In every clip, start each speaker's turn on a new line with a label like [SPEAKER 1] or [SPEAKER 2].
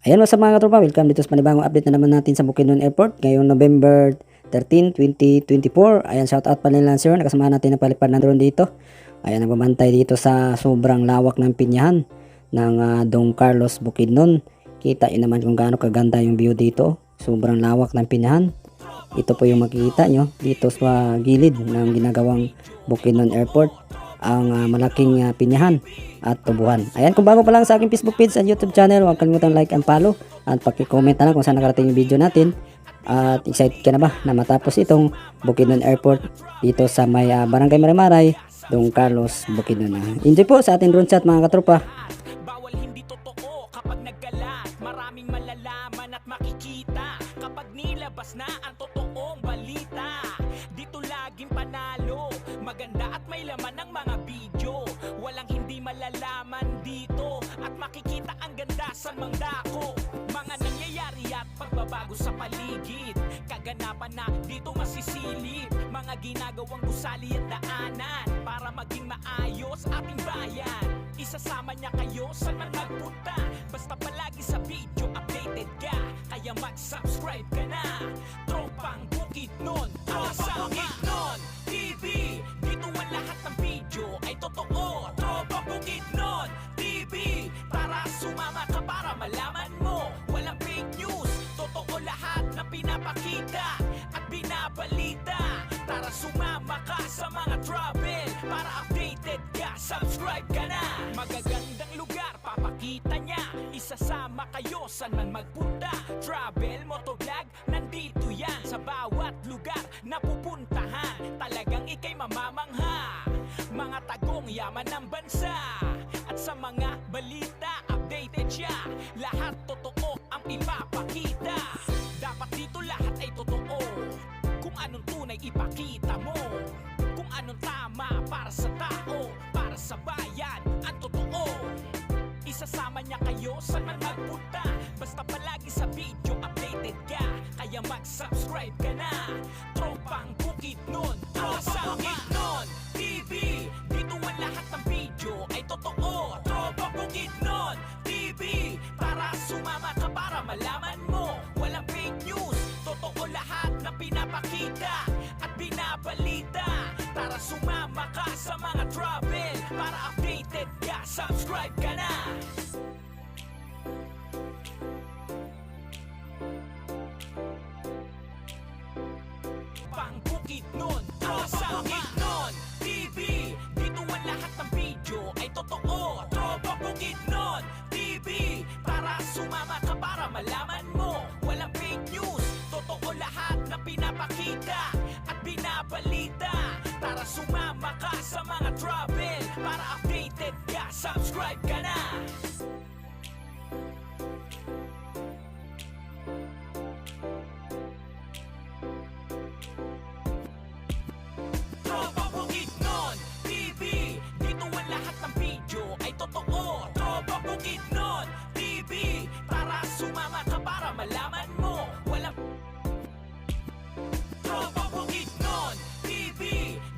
[SPEAKER 1] Ayan mga mga katropa, welcome dito sa panibagong update na naman natin sa Bukidnon Airport ngayong November 13, 2024. Ayan, shout out pa nila sir, nakasama natin na palipad ng drone dito. Ayan, nagbabantay dito sa sobrang lawak ng pinyahan ng Don Carlos Bukidnon. Kita nyo naman kung gaano kaganda yung view dito. Sobrang lawak ng pinyahan. Ito po yung makikita nyo dito sa gilid ng ginagawang Bukidnon Airport, ang malaking pinyahan at tubuhan. Ayan, kung bago pa lang sa aking Facebook page at YouTube channel, huwag kalimutan like and follow at paki-comment na lang kung saan nakarating yung video natin. At excited ka na ba na matapos itong Bukidnon Airport dito sa may Barangay Marimaray, Don Carlos Bukidnon. Enjoy po sa ating drone shot mga katropa.
[SPEAKER 2] Bawal hindi totoo kapag nagkalat, maraming malalaman at makikita kapag nilabas na ang totoong balita. Dito laging panalo, maganda at may laman ng mga video. Walang hindi malalaman dito at makikita ang ganda sa mangdako. Mga nangyayari at pagbabago sa paligid, kaganapan na dito masisilip. Mga ginagawang gusali at daanan para maging maayos ating bayan. Isasama niya kayo saan man magpunta, basta palagi sa video updated ka. Kaya mag-subscribe ka na. Tropang Bukidnon, Tropang Bukidnon TV. Dito ang lahat ng video ay totoo. Tropang Bukidnon TV. Tara sumama ka para malaman mo. Walang fake news, totoo lahat na pinapakita at binabalita. Tara sumama ka sa mga travel para updated ka. Subscribe ka na. Magagandang lugar papakita niya. Isasama kayo saan man magpunta. Travel, motovlog, nandito yan. Sa bawat lugar na pupuntahan, talagang ikay mamamangha. Mga tagong yaman ng bansa at sa mga balita updated siya. Lahat totoo ang ipapakita. Dapat dito lahat ay totoo. Kung anong tunay ipakita mo, kung anong tama para sa tao, para sa bayan, ang totoo. Isasama niya kayo saan man magpunta, basta palagi sa video updated ka. Kaya mag-subscribe ka na. Tropang Bukidnon, Tropang Bukidnon TV. Dito ang lahat ng video ay totoo. Tropang Bukidnon TV. Tara sumama ka para malaman mo. Walang fake news, totoo lahat na pinapakita at binabalita. Tara sumama ka sa mga travel para updated ka. Subscribe ka na. Tropang Bukidnon, Tropang Bukidnon TV. Dito ang lahat ng video ay totoo. Tropang Bukidnon TV. Tara sumama ka para malaman mo. Walang fake news, totoo lahat na pinapakita at binabalita. Tara sumama ka sa mga travel para updated ka. Subscribe ka na. Tropang Bukidnon TV. Dito ang lahat ng video ay totoo. Tropang Bukidnon TV. Tara sumama ka para malaman mo. Walang Tropang Bukidnon TV.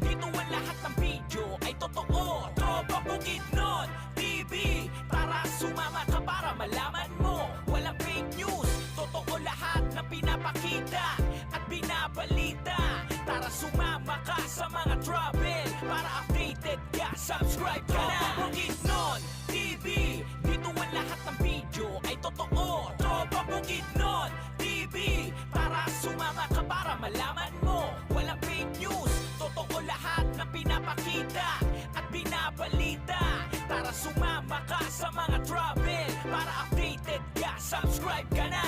[SPEAKER 2] Dito ang lahat ng video ay totoo. Tropang Bukidnon TV. Tara sumama ka para malaman mo. Walang fake news, totoo lahat na pinapakita at binabalita. Tara sumama ka sa mga travel para updated ka. Subscribe ka na. Bukidnon TV. Dito ang lahat ng video ay totoo. Tropang Bukidnon TV. Tara sumama ka para malaman mo. Walang fake news, totoo lahat na pinapakita at binabalita. Tara sumama ka sa mga travel para updated ka. Subscribe ka na.